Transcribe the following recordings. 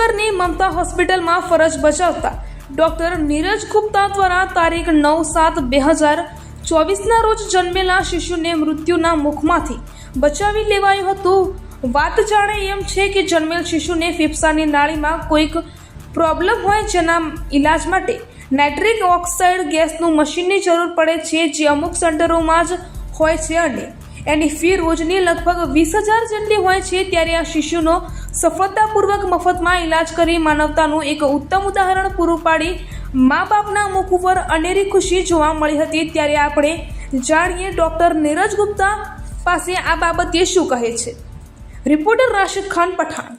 અંકલેશ્વરની મમતા હોસ્પિટલમાં ફરજ બજાવતા ડોક્ટર નીરજ ગુપ્તા દ્વારા તારીખ 9/7/2024ના રોજ જન્મેલા શિશુને મૃત્યુના મુખમાંથી બચાવી લેવાયું હતું. વાત જાણે એમ છે કે જન્મેલ શિશુને ફેફસાની નાળીમાં કોઈક પ્રોબ્લેમ હોય, જેના ઇલાજ માટે નાઇટ્રિક ઓક્સાઇડ ગેસનું મશીનની જરૂર પડે છે, જે અમુક સેન્ટરોમાં જ હોય છે અને એની ફી રોજની લગભગ 20,000 જેટલી હોય છે. ત્યારે આ શિશુનો સફળતાપૂર્વક મફતમાં ઇલાજ કરી માનવતાનું એક ઉત્તમ ઉદાહરણ પૂરું પાડી મા બાપના મુખ ઉપર અનેરી ખુશી જોવા મળી હતી. ત્યારે આપણે જાણીએ ડોક્ટર નીરજ ગુપ્તા પાસે આ બાબતે શું કહે છે. રિપોર્ટર રાશિદ ખાન પઠાણ.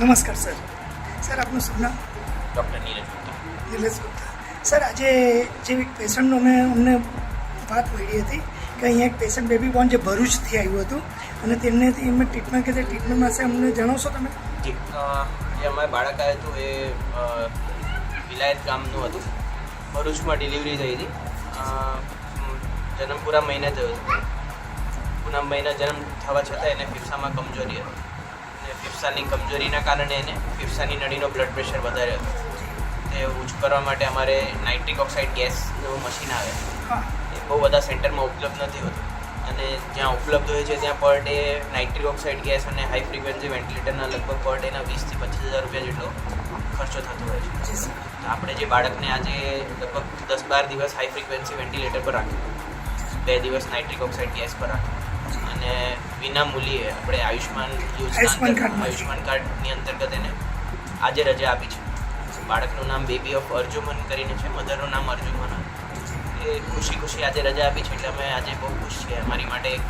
નમસ્કાર સર. સર આપનું શુભ નામ? ડૉક્ટર નીરજ ગુપ્તા. નીરજ ગુપ્તા. સર આજે જે પેશન્ટનો અમને વાત મળી હતી કે અહીંયા એક પેશન્ટ બેબી બોર્ન જે ભરૂચથી આવ્યું હતું અને તેમને એમને ટ્રીટમેન્ટ કે ટ્રીટમેન્ટ માટે અમને જણાવશો તમે? જે અમારે બાળક આવ્યું હતું એ વિલાયત ગામનું હતું. ભરૂચમાં ડિલિવરી થઈ હતી. જન્મ પૂરા મહિને થયો હતો. પૂરા મહિના જન્મ થવા છતાં એને ફેફસામાં કમજોરી હતી અને ફેફસાની કમજોરીના કારણે એને ફેફસાની નળીનો બ્લડ પ્રેશર વધારે હતો. તે ઓછું કરવા માટે અમારે નાઇટ્રિક ઓક્સાઇડ ગેસનું મશીન આવે, એ બહુ બધા સેન્ટરમાં ઉપલબ્ધ નથી હોતું અને જ્યાં ઉપલબ્ધ હોય છે ત્યાં per day nitric oxide gas અને હાઈ ફ્રિક્વન્સી વેન્ટિલેટરના લગભગ પર ડેના 20,000 થી 25,000 રૂપિયા જેટલો ખર્ચો થતો હોય છે. તો આપણે જે બાળકને આજે લગભગ 10-12 દિવસ હાઈ ફ્રિક્વન્સી વેન્ટિલેટર પર રાખ્યું, 2 દિવસ નાઇટ્રિક ઓક્સાઇડ ગેસ પર રાખ્યું અને વિના મૂલ્યે આપણે આયુષ્માન કાર્ડની અંતર્ગત એને આજે રજા આપી છે. બાળકનું નામ બેબી ઓફ અર્જુમન કરીને છે, મધરનું નામ અર્જુમન. એ ખુશી આજે રજા આપી છે એટલે અમે આજે બહુ ખુશ છીએ. અમારી માટે એક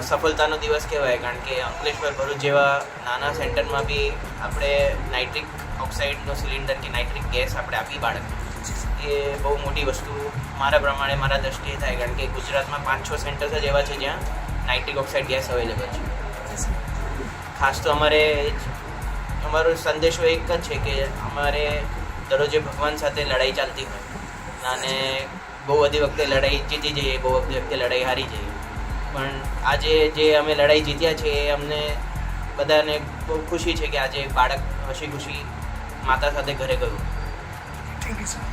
સફળતાનો દિવસ કહેવાય, કારણ કે અંકલેશ્વર ભરૂચ જેવા નાના સેન્ટરમાં બી આપણે નાઇટ્રિક ઓક્સાઇડનો સિલિન્ડર કે નાઇટ્રિક ગેસ આપણે આપી બાળકને, એ બહુ મોટી વસ્તુ મારા પ્રમાણે મારા દ્રષ્ટિએ થાય, કારણ કે ગુજરાતમાં 5-6 સેન્ટર્સ જ એવા છે જ્યાં નાઇટ્રિક ઓક્સાઇડ ગેસ અવેલેબલ છે. ખાસ તો અમારો સંદેશો એક જ છે કે અમારે દરરોજે ભગવાન સાથે લડાઈ ચાલતી હોય અને બહુ બધી વખતે લડાઈ જીતી જઈએ, બહુ બધી વખતે લડાઈ હારી જઈએ, પણ આજે જે અમે લડાઈ જીત્યા છે એ અમને બધાને બહુ ખુશી છે કે આજે બાળક હસી ખુશી માતા સાથે ઘરે ગયું. Thank you sir.